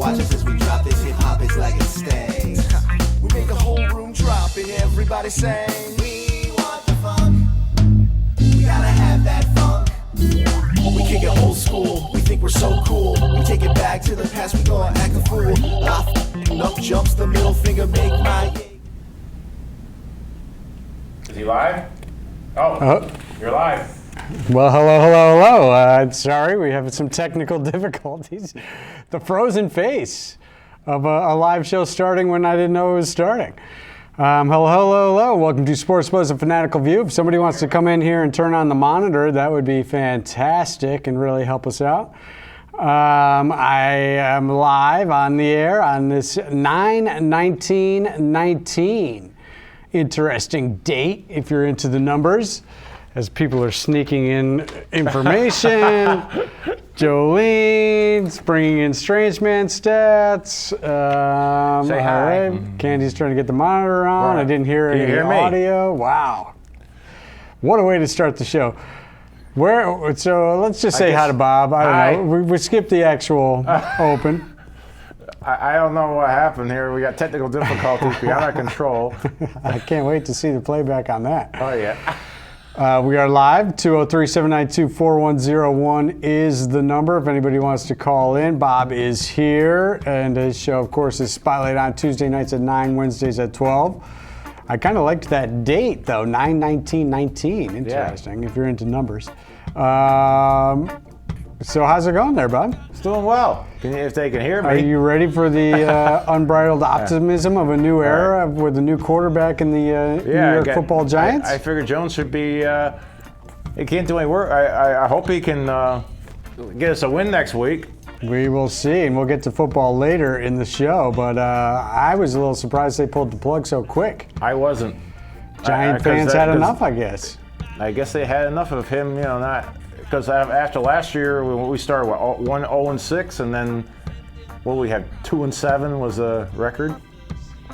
Watch us as we drop this hip hop, it's like it stays. We make the whole room drop and everybody sing. We want the funk. We gotta have that funk. We kick it old school. We think we're so cool. We take it back to the past. We gonna act a fool. Up jumps the middle finger, make my. Is he live? Oh, you're live. Well, hello. Sorry, we have some technical difficulties. The frozen face of a live show starting when I didn't know it was starting. Hello. Welcome to Sports Buzz, a Fan-atical view. If somebody wants to come in here and turn on the monitor, that would be fantastic and really help us out. I am live on the air on this 9/19/19. Interesting date if you're into the numbers, as people are sneaking in information. Jolene's bringing in Strange Man stats. Say hi. Right. Candy's trying to get the monitor on. Right. I didn't hear Can you any hear me? audio. Wow. What a way to start the show. So let's just say hi to Bob. I don't know. We skipped the actual open. I don't know what happened here. We got technical difficulties beyond our control. I can't wait to see the playback on that. Oh, yeah. We are live. 203-792-4101 is the number if anybody wants to call in. Bob is here, and his show, of course, is Spotlight on Tuesday nights at 9, Wednesdays at 12. I kind of liked that date, though, 9/19/19. Interesting, if you're into numbers. So how's it going there, Bob? It's doing well, if they can hear me. Are you ready for the unbridled optimism of a new era with a new quarterback in the New York Football Giants? I figure Jones should be. He can't do any work. I hope he can get us a win next week. We will see, and we'll get to football later in the show, but I was a little surprised they pulled the plug so quick. I wasn't. Giant fans had enough, I guess. I guess they had enough of him, not. Because after last year, we started 1-0-6, and then we had 2-7 was a record.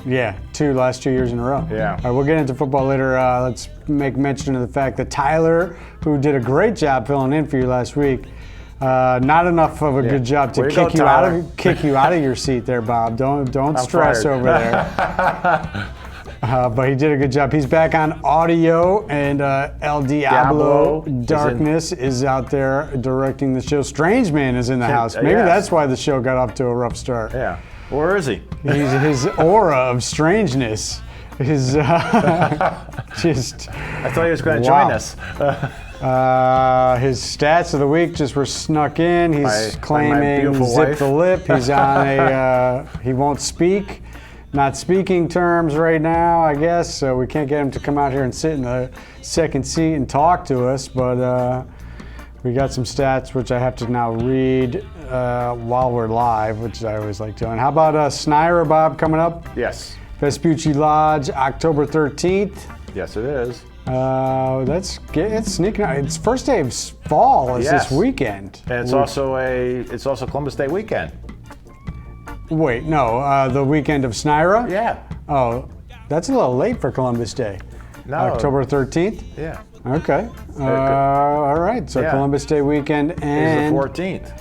Yeah, last 2 years in a row. Yeah. All right, we'll get into football later. Let's make mention of the fact that Tyler, who did a great job filling in for you last week, not enough of a good job to kick you out of your seat there, Bob. Don't stress over there. But he did a good job. He's back on audio, and El Diablo Darkness is out there directing the show. Strange Man is in the house. Maybe that's why the show got off to a rough start. Yeah. Where is he? His aura of strangeness is just. I thought he was going to join us. His stats of the week just were snuck in. He's claiming zip wife. the lip. He's on he won't speak. Not speaking terms right now, I guess, so we can't get him to come out here and sit in the second seat and talk to us, but we got some stats which I have to now read while we're live, which I always like doing. How about Snyra, Bob, coming up? Yes. Vespucci Lodge, October 13th. Yes, it is. It's sneaking out. It's first day of fall is this weekend. And it's also Columbus Day weekend. Wait, no, the weekend of Snyra? Yeah. Oh, that's a little late for Columbus Day. No. October 13th? Yeah. Okay. All right, so Columbus Day weekend and... It's the 14th.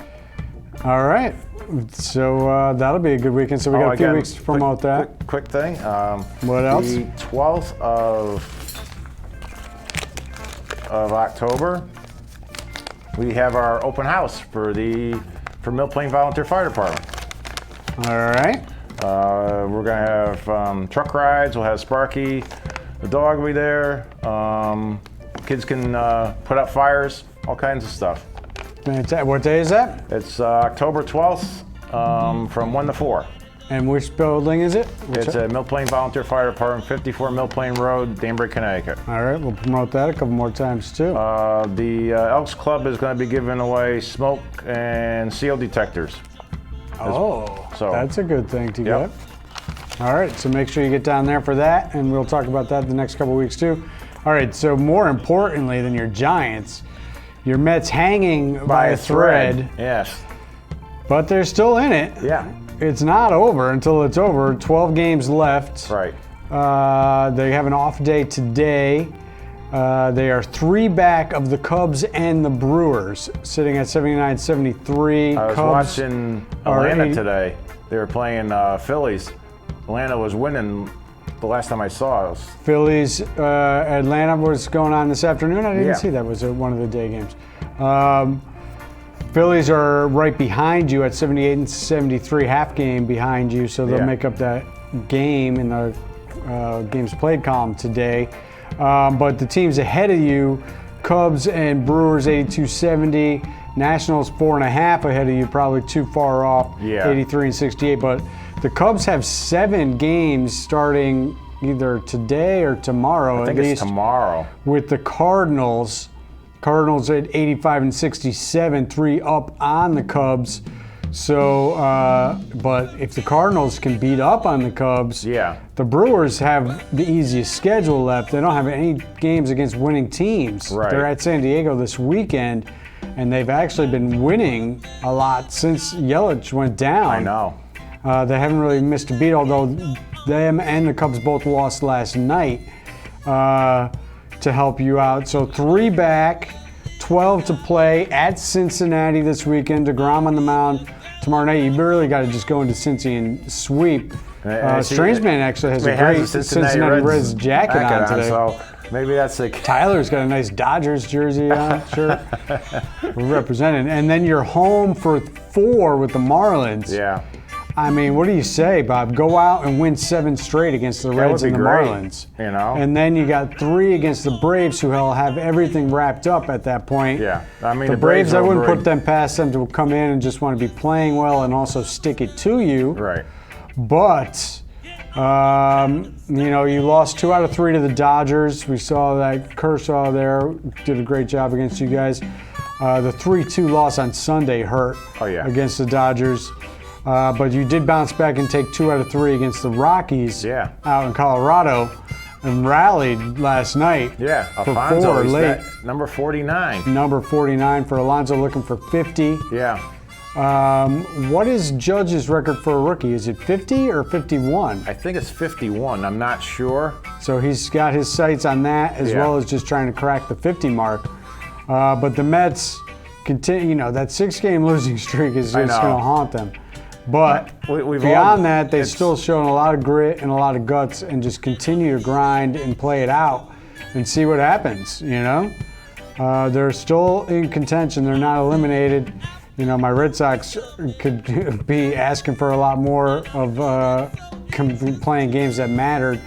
All right. So that'll be a good weekend. So we got a few weeks to promote that. Quick thing. What else? The 12th of October, we have our open house for Mill Plain Volunteer Fire Department. All right. We're going to have truck rides. We'll have Sparky. The dog will be there. Kids can put out fires, all kinds of stuff. What day is that? It's October 12th from 1 to 4. And which building is it? It's at Mill Plain Volunteer Fire Department, 54 Mill Plain Road, Danbury, Connecticut. All right, we'll promote that a couple more times too. The Elks Club is going to be giving away smoke and CO detectors. That's a good thing to get. All right, so make sure you get down there for that, and we'll talk about that the next couple weeks too. All right, so more importantly than your Giants, your Mets hanging by a thread. Yes. But they're still in it. Yeah. It's not over until it's over. 12 games left. Right. They have an off day today. They are 3 back of the Cubs and the Brewers, sitting at 79-73. I was Cubs watching are Atlanta today. They were playing Phillies. Atlanta was winning the last time I saw it. Phillies, Atlanta was going on this afternoon. I didn't Yeah. see that. Was one of the day games. Phillies are right behind you at 78-73, half game behind you, so they'll Yeah. make up that game in the games played column today. But the teams ahead of you, Cubs and Brewers, 82-70. Nationals 4.5 ahead of you, probably too far off, Yeah. 83-68. But the Cubs have 7 games starting either today or tomorrow, I think at it's least, tomorrow. with the Cardinals. Cardinals at 85-67, 3 up on the Cubs. So, but if the Cardinals can beat up on the Cubs, Yeah. the Brewers have the easiest schedule left. They don't have any games against winning teams. Right. They're at San Diego this weekend, and they've actually been winning a lot since Yelich went down. I know. They haven't really missed a beat, although them and the Cubs both lost last night to help you out. So 3 back, 12 to play at Cincinnati this weekend. DeGrom on the mound tomorrow night. You really got to just go into Cincy and sweep. Strangeman actually has a great Cincinnati Reds jacket on today. So maybe that's like Tyler's got a nice Dodgers jersey on, sure. We're represented. And then you're home for 4 with the Marlins. yeah. I mean, what do you say, Bob? Go out and win 7 straight against the Reds would and be the great, Marlins. you know? And then you got 3 against the Braves, who will have everything wrapped up at that point. Yeah. I mean, the Braves, I are wouldn't very- put them past them to come in and just want to be playing well and also stick it to you. Right. But, you know, you lost 2 out of 3 to the Dodgers. We saw that Kershaw there did a great job against you guys. The 3-2 loss on Sunday hurt against the Dodgers. But you did bounce back and take 2 out of 3 against the Rockies out in Colorado and rallied last night Yeah. for Alfonso 4 is late. that number 49. Number 49 for Alonso, looking for 50. Yeah. What is Judge's record for a rookie? Is it 50 or 51? I think it's 51. I'm not sure. So he's got his sights on that as well as just trying to crack the 50 mark. But the Mets continue, you know, that 6-game losing streak is just going to haunt them. But beyond that, they've still shown a lot of grit and a lot of guts and just continue to grind and play it out and see what happens, you know? They're still in contention. They're not eliminated. You know, my Red Sox could be asking for a lot more of playing games that mattered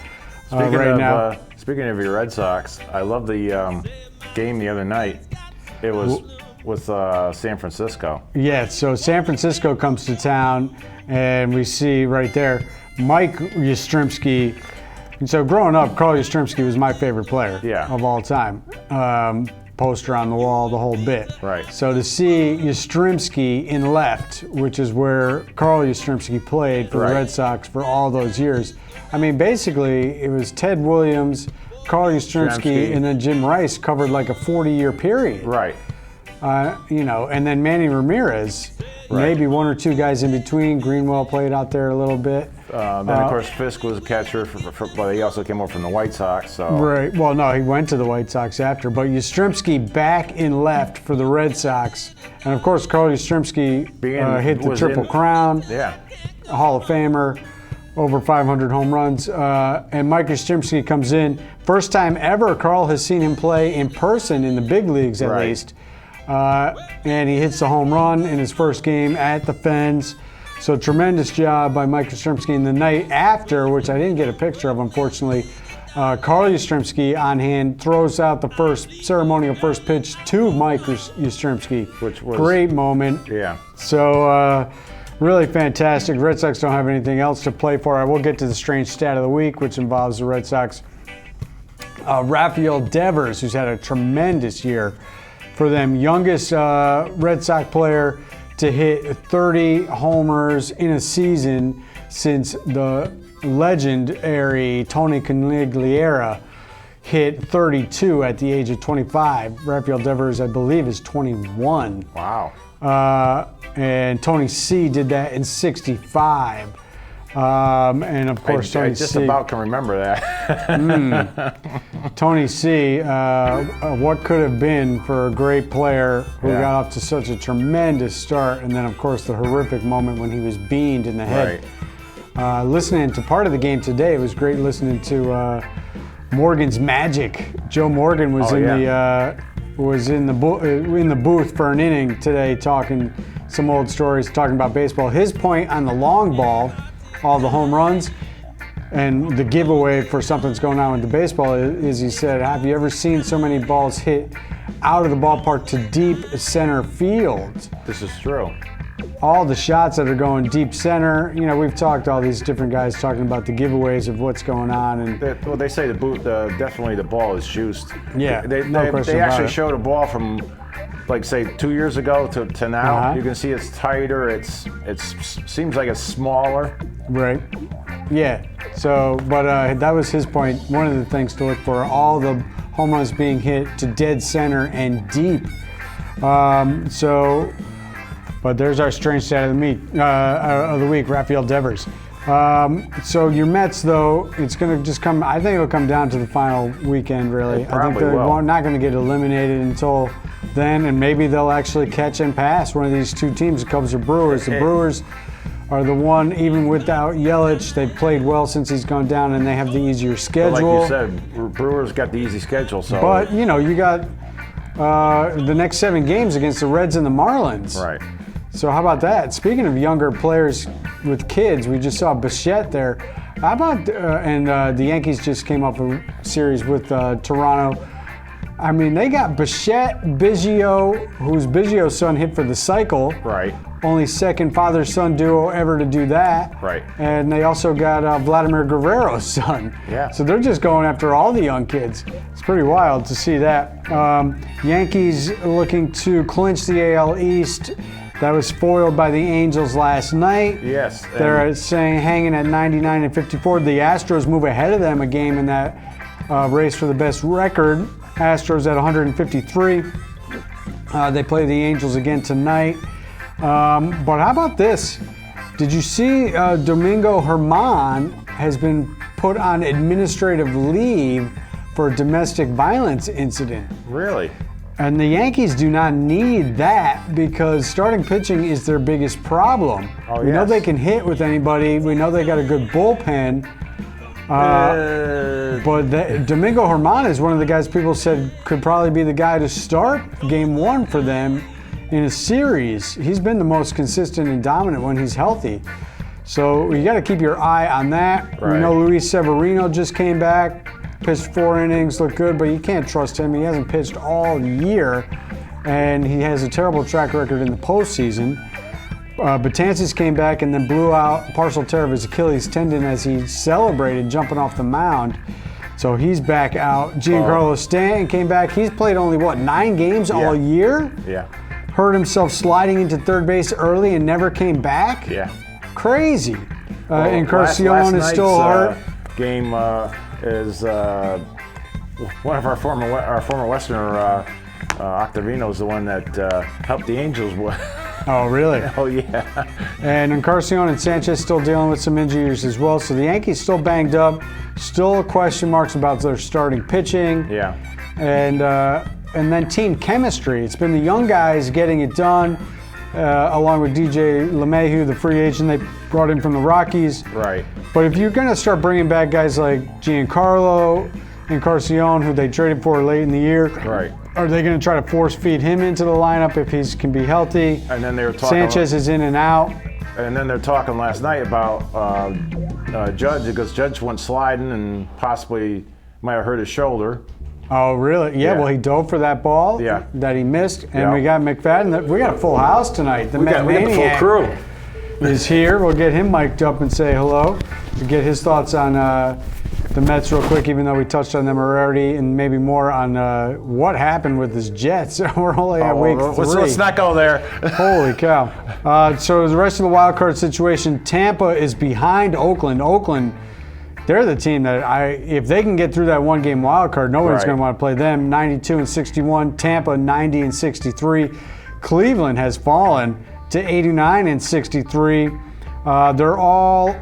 now. Speaking of your Red Sox, I love the game the other night. It was with San Francisco. Yeah, so San Francisco comes to town, and we see right there Mike Yastrzemski. And so growing up, Carl Yastrzemski was my favorite player of all time. Poster on the wall, the whole bit. Right. So to see Yastrzemski in left, which is where Carl Yastrzemski played for the Red Sox for all those years. I mean, basically, it was Ted Williams, Carl Yastrzemski, and then Jim Rice covered like a 40-year period. Right. You know, and then Manny Ramirez, maybe 1 or 2 guys in between. Greenwell played out there a little bit. Then, of course, Fisk was a catcher, but he also came over from the White Sox. So. Right. Well, no, he went to the White Sox after. But Yastrzemski back in left for the Red Sox. And, of course, Carl Yastrzemski hit the Triple Crown. Yeah. Hall of Famer, over 500 home runs. And Mike Yastrzemski comes in. First time ever Carl has seen him play in person in the big leagues, at least. And he hits the home run in his first game at the Fens. So tremendous job by Mike Yastrzemski. And the night after, which I didn't get a picture of, unfortunately, Carl Yastrzemski on hand throws out the first ceremonial first pitch to Mike Yastrzemski. Which was great moment. Yeah. So really fantastic. Red Sox don't have anything else to play for. I will get to the strange stat of the week, which involves the Red Sox. Rafael Devers, who's had a tremendous year for them, youngest Red Sox player to hit 30 homers in a season since the legendary Tony Conigliera hit 32 at the age of 25. Rafael Devers, I believe, is 21. Wow. And Tony C did that in 65. And of course, I Tony just C. about can remember that. Tony C. What could have been for a great player who got off to such a tremendous start, and then of course the horrific moment when he was beamed in the head. Right. Listening to part of the game today, it was great listening to Morgan's Magic. Joe Morgan was in the booth for an inning today, talking some old stories, talking about baseball. His point on the long ball, all the home runs, and the giveaway for something that's going on with the baseball is he said, have you ever seen so many balls hit out of the ballpark to deep center field? This is true. All the shots that are going deep center, we've talked to all these different guys talking about the giveaways of what's going on. And Well, they say definitely the ball is juiced. Yeah, They no question about actually it. showed a ball from, like, say, 2 years ago to now. Uh-huh. You can see it's tighter. It seems like it's smaller. Right. Yeah. So, but that was his point. One of the things to look for: all the home runs being hit to dead center and deep. But there's our strange stat of the week, Rafael Devers. So your Mets, though, it's going to just come. I think it'll come down to the final weekend, really. It I think probably will. not going to get eliminated until then, and maybe they'll actually catch and pass one of these two teams, the Cubs or Brewers. The Brewers are the one, even without Yelich, they've played well since he's gone down, and they have the easier schedule. Like you said, Brewers got the easy schedule. So, But you got the next 7 games against the Reds and the Marlins. right. So how about that? Speaking of younger players with kids, we just saw Bichette there. How about the Yankees just came off a series with Toronto. I mean, they got Bichette, Biggio, who's Biggio's son hit for the cycle. Right. Only second father-son duo ever to do that. Right. And they also got Vladimir Guerrero's son. Yeah. So they're just going after all the young kids. It's pretty wild to see that. Yankees looking to clinch the AL East. That was foiled by the Angels last night. Yes. They're saying hanging at 99 and 54. The Astros move ahead of them a game in that race for the best record. Astros at 153. They play the Angels again tonight. But how about this? Did you see Domingo Germán has been put on administrative leave for a domestic violence incident? Really? And the Yankees do not need that because starting pitching is their biggest problem. Oh, we know yes. they can hit with anybody. We know they got a good bullpen. But Domingo Germán is one of the guys people said could probably be the guy to start game 1 for them in a series. He's been the most consistent and dominant when he's healthy. So you got to keep your eye on that. Right. We know Luis Severino just came back. Pitched 4 innings, looked good, but you can't trust him. He hasn't pitched all year, and he has a terrible track record in the postseason. Betances came back and then blew out partial tear of his Achilles tendon as he celebrated jumping off the mound. So he's back out. Giancarlo Stanton came back. He's played only, 9 games all year? Yeah. Hurt himself sliding into third base early and never came back? Yeah. Crazy. And Last Carcion is still hurt. Game is one of our former Westerner, Octavino, is the one that helped the Angels win. Oh, really? Oh, yeah. And Encarnacion and Sanchez still dealing with some injuries as well. So the Yankees still banged up. Still question marks about their starting pitching. Yeah. And then team chemistry. It's been the young guys getting it done, along with DJ LeMahieu, the free agent they brought in from the Rockies. Right. But if you're going to start bringing back guys like Giancarlo Encarnacion, who they traded for late in the year, Right. are they going to try to force feed him into the lineup if he can be healthy? And then they were talking. Sanchez is in and out. And then they're talking last night about Judge, because Judge went sliding and possibly might have hurt his shoulder. Oh, really? Yeah, well, he dove for that ball that he missed. And Yeah. we got McFadden. We got a full house tonight. The We got the full Maniac crew. is here. We'll get him mic'd up and say hello. We'll get his thoughts on the Mets real quick, even though we touched on them already, and maybe more on what happened with his Jets. We're only at week 3. Let's not go there. Holy cow. So the rest of the wild card situation, Tampa is behind Oakland. Oakland, they're the team that if they can get through that one-game wild card, nobody's Right. going to want to play them. 92 and 61. Tampa 90 and 63. Cleveland has fallen to 89 and 63. They're all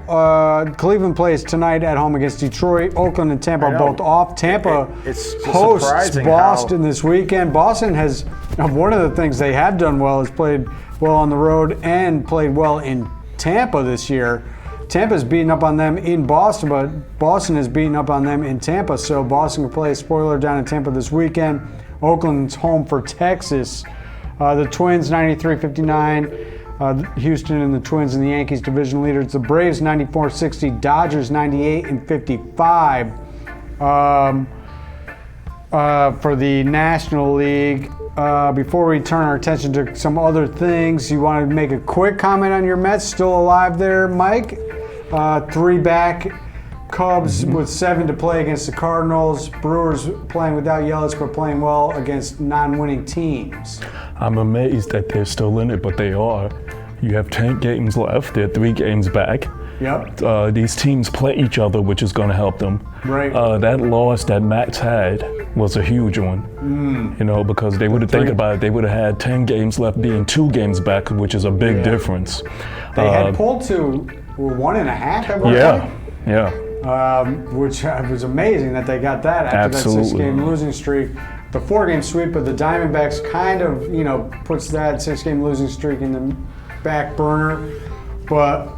Cleveland plays tonight at home against Detroit. Oakland and Tampa are both off. Tampa It's just hosts surprising Boston how- this weekend. Boston has one of the things they have done well is played well on the road and played well in Tampa this year. Tampa's beaten up on them in Boston, but Boston is beaten up on them in Tampa. So Boston will play a spoiler down in Tampa this weekend. Oakland's home for Texas. The Twins 93-59. Houston and the Twins and the Yankees division leaders. The Braves 94-60. Dodgers 98-55. For the National League. Before we turn our attention to some other things, you want to make a quick comment on your Mets? Still alive there, Mike? 3 back. Cubs with 7 to play against the Cardinals. Brewers playing without Yelich but playing well against non-winning teams. I'm amazed that they're still in it, but they are. You have 10 games left. They're 3 games back. Yep. These teams play each other, which is going to help them. Right. That loss that Max had was a huge one. You know, because they would have think about it, they would have had 10 games left, being 2 games back, which is a big difference. They had pulled to 1.5 at one point. Yeah. Which was amazing that they got that after Absolutely. that 6-game losing streak. The 4-game sweep of the Diamondbacks kind of, puts that 6-game losing streak in the back burner. But,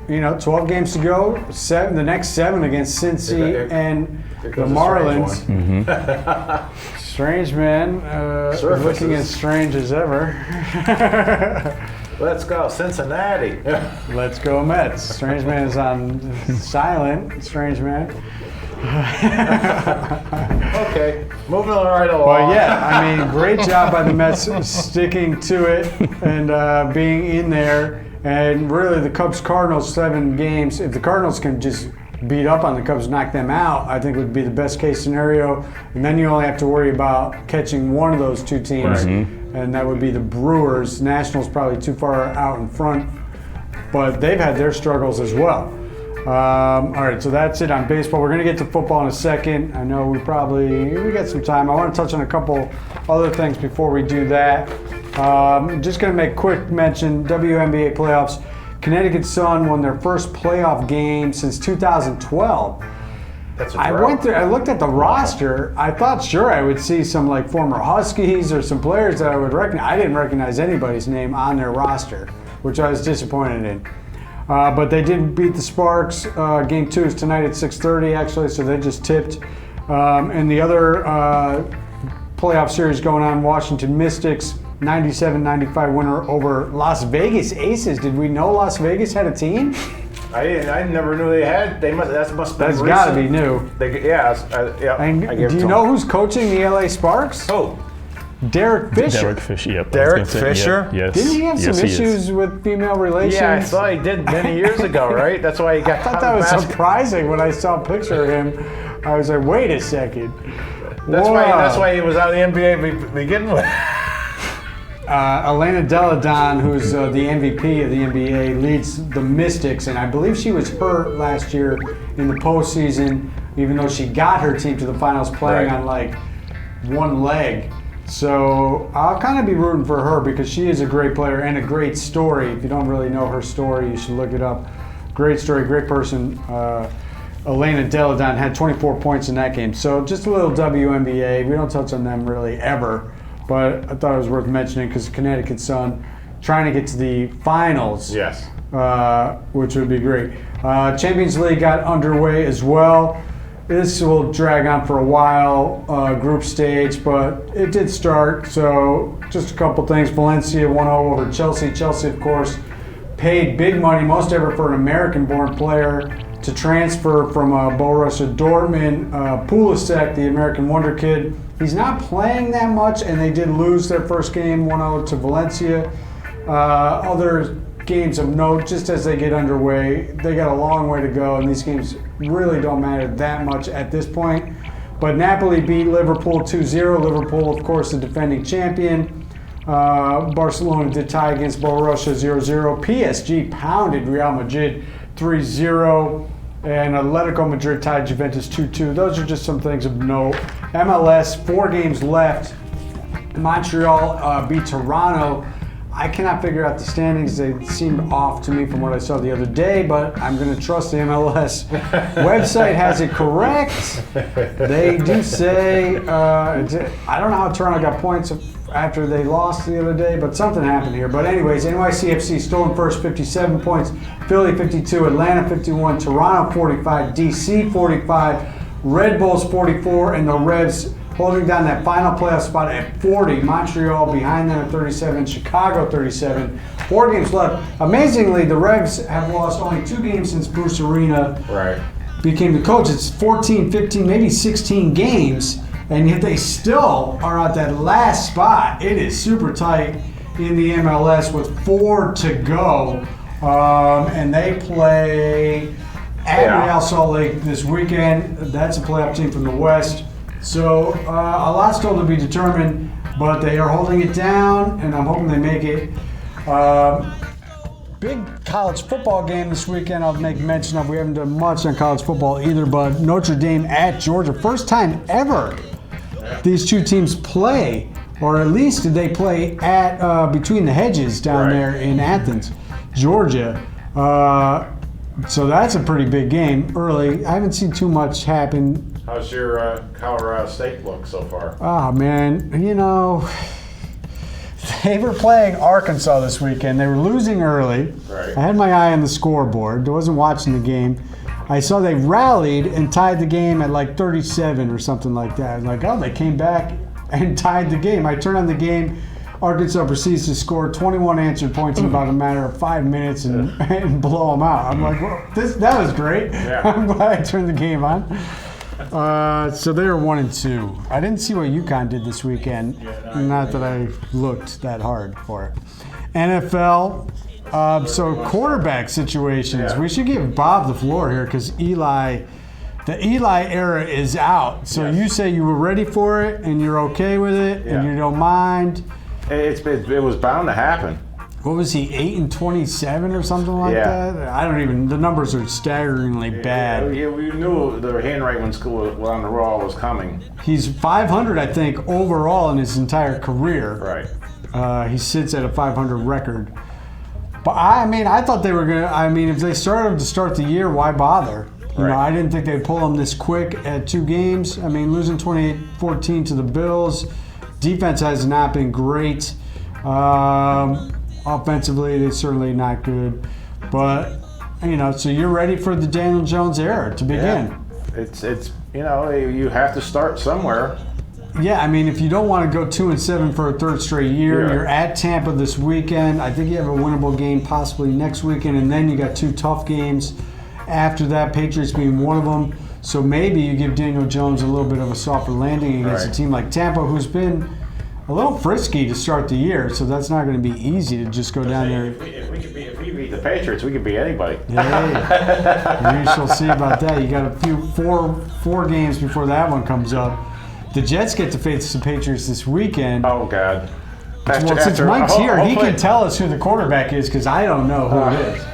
12 games to go. The next 7 against Cincy and the Marlins. Strange man, looking as strange as ever. Let's go, Cincinnati. Let's go Mets. Strange man is on silent. Strange man. Okay, moving right along. Well, yeah, great job by the Mets sticking to it and being in there. And really, the Cubs-Cardinals 7 games. If the Cardinals can just beat up on the Cubs, knock them out, I think would be the best case scenario. And then you only have to worry about catching one of those 2 teams, and that would be the Brewers. Nationals probably too far out in front, but they've had their struggles as well. All right, so that's it on baseball. We're going to get to football in a second. I know we got some time. I want to touch on a couple other things before we do that. Just going to make a quick mention, WNBA playoffs. Connecticut Sun won their first playoff game since 2012. That's a I drought. went there, I looked at the roster. I thought sure I would see some former Huskies or some players that I would recognize. I didn't recognize anybody's name on their roster, which I was disappointed in. But they did beat the Sparks. Game 2 is tonight at 6:30 actually, so they just tipped. And the other playoff series going on, Washington Mystics, 97-95 winner over Las Vegas Aces. Did we know Las Vegas had a team? I never knew they had. They must. That must. That's got to be new. Yeah. And I give do it you to know them. who's coaching the LA Sparks? Oh, Derek Fisher. Derek Fisher, yep. Derek Fisher? Yes. Didn't he have some Yes, he is. issues with female relations? yeah. I thought he did many years ago, right? That's why he got. I thought that was surprising when I saw a picture of him. I was like, wait a second. That's Whoa. why he was out of the NBA to begin with. Elena Deladon, who's the MVP of the NBA, leads the Mystics, and I believe she was hurt last year in the postseason, even though she got her team to the finals playing Right. on one leg. So I'll kind of be rooting for her because she is a great player and a great story. If you don't really know her story, you should look it up. Great story, great person. Elena Deladon had 24 points in that game. So just a little WNBA. We don't touch on them really ever. But I thought it was worth mentioning because Connecticut Sun trying to get to the finals, Yes. which would be great. Champions League got underway as well. This will drag on for a while, group stage, but it did start. So just a couple things. Valencia 1-0 over Chelsea. Chelsea, of course, paid big money, most ever for an American-born player, to transfer from Borussia Dortmund. Pulisic, the American wonder kid, he's not playing that much, and they did lose their first game 1-0 to Valencia. Other games of note, just as they get underway, they got a long way to go, and these games really don't matter that much at this point. But Napoli beat Liverpool 2-0. Liverpool, of course, the defending champion. Barcelona did tie against Borussia 0-0. PSG pounded Real Madrid 3-0. And Atletico Madrid tied Juventus 2-2. Those are just some things of note. MLS, 4 games left. Montreal beat Toronto I cannot figure out the standings. They seemed off to me from what I saw the other day, but I'm going to trust the MLS website has it correct. They do say, I don't know how Toronto got points after they lost the other day, but something happened here. But anyways, NYCFC still in first, 57 points. Philly 52, Atlanta 51, Toronto 45, DC 45, Red Bulls 44, and the Revs holding down that final playoff spot at 40. Montreal behind them at 37. Chicago 37. 4 games left. Amazingly, the Revs have lost only 2 games since Bruce Arena became the coach. It's 14, 15, maybe 16 games, and yet they still are at that last spot. It is super tight in the MLS with 4 to go. And they play at Real Salt Lake this weekend. That's a playoff team from the West. So a lot still to be determined, but they are holding it down, and I'm hoping they make it. Big college football game this weekend I'll make mention of. We haven't done much on college football either, but Notre Dame at Georgia. First time ever these two teams play, or at least they play at Between the Hedges down there in Athens, Georgia. So that's a pretty big game early. I haven't seen too much happen. How's your Colorado State look so far? Oh, man, they were playing Arkansas this weekend. They were losing early. Right. I had my eye on the scoreboard. I wasn't watching the game. I saw they rallied and tied the game at like 37 or something like that. I was like, oh, they came back and tied the game. I turned on the game. Arkansas proceeds to score 21 answered points in about a matter of 5 minutes and blow them out. I'm like, well, that was great. Yeah. I'm glad I turned the game on. So they are 1-2. I didn't see what UConn did this weekend. Not that I looked that hard for it. NFL. So quarterback situations. Yeah. We should give Bob the floor here because the Eli era is out. So you say you were ready for it and you're okay with it and you don't mind. It was bound to happen. What was he, 8-27 or something like that? I don't even, the numbers are staggeringly bad. Yeah, we knew the handwriting when school on the roll was coming. He's 500, I think, overall in his entire career. Right. He sits at a 500 record. But I thought they were going to, if they started him to start the year, why bother? You know, I didn't think they'd pull him this quick at 2 games. Losing 28-14 to the Bills. Defense has not been great. Offensively, they're certainly not good. But, so you're ready for the Daniel Jones era to begin. Yeah. It's you have to start somewhere. Yeah, if you don't want to go 2-7 for a third straight year, you're at Tampa this weekend. I think you have a winnable game possibly next weekend, and then you got 2 tough games after that, Patriots being one of them. So maybe you give Daniel Jones a little bit of a softer landing against a team like Tampa, who's been a little frisky to start the year, so that's not going to be easy to just go down there. If we beat the Patriots, we could beat anybody. Hey, we shall see about that. You got a few four games before that one comes up. The Jets get to face the Patriots this weekend. Oh God! Since Mike's here, he can tell us who the quarterback is because I don't know who it is.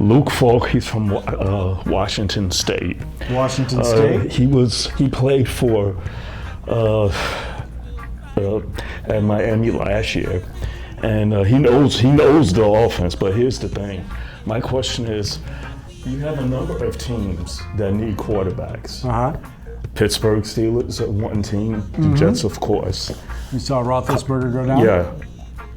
Luke Falk, he's from Washington State. Washington State. He played for at Miami last year, and he knows the offense. But here's the thing: my question is, you have a number of teams that need quarterbacks. Pittsburgh Steelers are one team. The Jets, of course. You saw Roethlisberger go down. Yeah.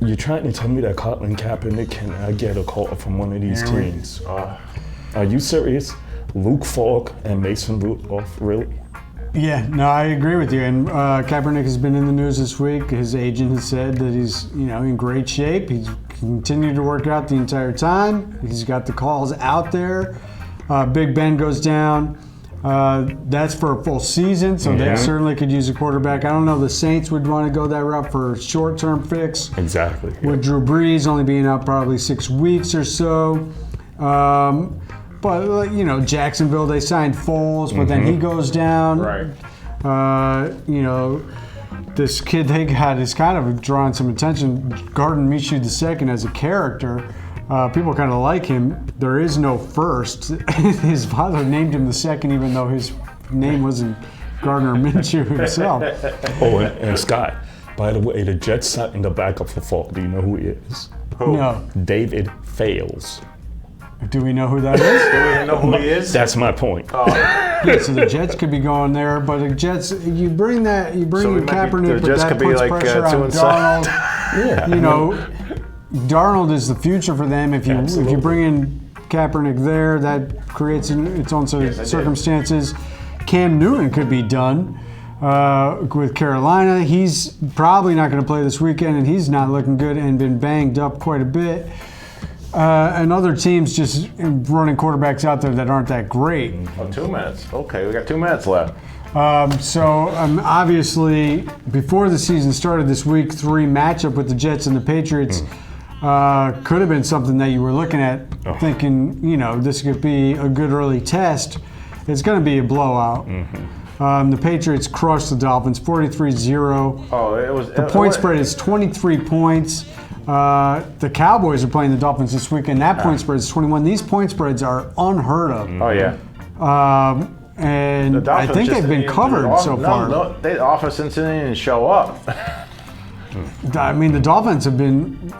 You're trying to tell me that Colin Kaepernick cannot get a call from one of these teams? Are you serious? Luke Falk and Mason Rudolph, really? Yeah, no, I agree with you. And Kaepernick has been in the news this week. His agent has said that he's, in great shape. He's continued to work out the entire time. He's got the calls out there. Big Ben goes down. That's for a full season, so they certainly could use a quarterback. I don't know if the Saints would want to go that route for a short-term fix. Exactly. With Drew Brees only being out probably 6 weeks or so. But, Jacksonville, they signed Foles, but then he goes down. Right. This kid they got is kind of drawing some attention. Gardner Minshew II as a character. People kind of like him. There is no first. His father named him the second, even though his name wasn't Gardner Minshew himself. Oh, and Scott. By the way, the Jets sat in the backup for Falk. Do you know who he is? No. David Fales. Do we know who that is? Do we even know who he is? That's my point. Yeah, so the Jets could be going there, but the Jets, you bring So we in might be- Kaepernick, the but Jets that could be puts like, pressure 2 on and Darnold. Yeah. You know, Darnold is the future for them. If you Absolutely. bring in Kaepernick there, that creates its own sort of did. circumstances. Cam Newton could be done with Carolina. He's probably not going to play this weekend, and he's not looking good and been banged up quite a bit. And other teams just running quarterbacks out there that aren't that great. Oh, 2 minutes. Okay, we got 2 minutes left. So obviously, before the season started this week, 3 matchup with the Jets and the Patriots could have been something that you were looking at, thinking, you know, this could be a good early test. It's going to be a blowout. The Patriots crushed the Dolphins 43-0. Oh, it was. The point spread is 23 points. The Cowboys are playing the Dolphins this weekend. That point spread is 21. These point spreads are unheard of. Oh yeah. And The I Dolphins think just they've been didn't- covered so far. No, they off of Cincinnati didn't show up. I mean, the Dolphins have been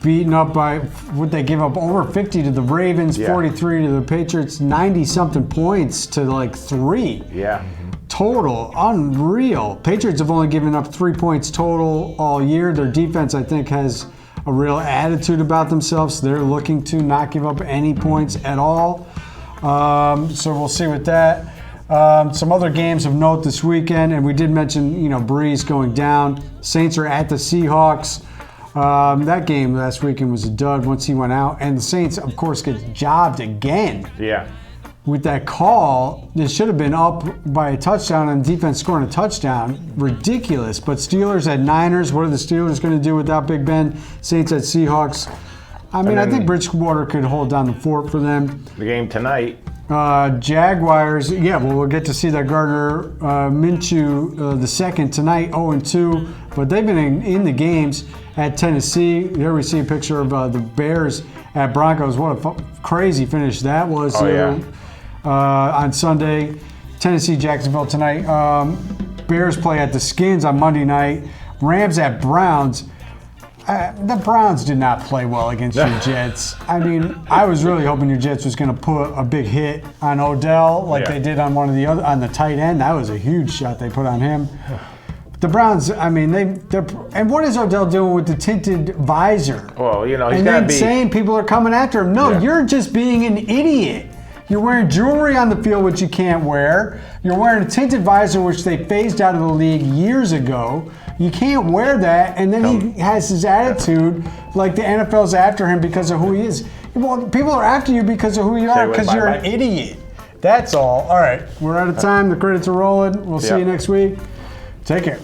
beaten up by what they give up over 50 to the Ravens, Yeah. 43 to the Patriots, 90-something points to like 3. Yeah. Total, unreal. Patriots have only given up 3 points total all year. Their defense, I think, has a real attitude about themselves. They're looking to not give up any points at all. So we'll see with that. Some other games of note this weekend, and we did mention, you know, Breeze going down. Saints are at the Seahawks. That game last weekend was a dud once he went out, and the Saints, of course, get jobbed again. Yeah. With that call, they should have been up by a touchdown and defense scoring a touchdown. Ridiculous. But Steelers at Niners, what are the Steelers going to do without Big Ben? Saints at Seahawks. I mean, I think Bridgewater could hold down the fort for them. The game tonight. Jaguars, yeah, well, we'll get to see that Gardner Minshew the second tonight, 0-2. But they've been in the games at Tennessee. There we see a picture of the Bears at Broncos. What a crazy finish that was. Oh, yeah. On Sunday. Tennessee, Jacksonville tonight. Bears play at the Skins on Monday night. Rams at Browns. The Browns did not play well against your Jets. I mean, I was really hoping your Jets was going to put a big hit on Odell like they did on one of the other, on the tight end. That was a huge shot they put on him. The Browns, I mean, they're and what is Odell doing with the tinted visor? Well, you know, he's and got to then be. saying people are coming after him. No, you're just being an idiot. You're wearing jewelry on the field, which you can't wear. You're wearing a tinted visor, which they phased out of the league years ago. You can't wear that. And then he has his attitude like the NFL's after him because of who he is. Well, people are after you because of who you are, because you're an idiot. That's all. All right, we're out of time. The credits are rolling. We'll see you next week. Take care.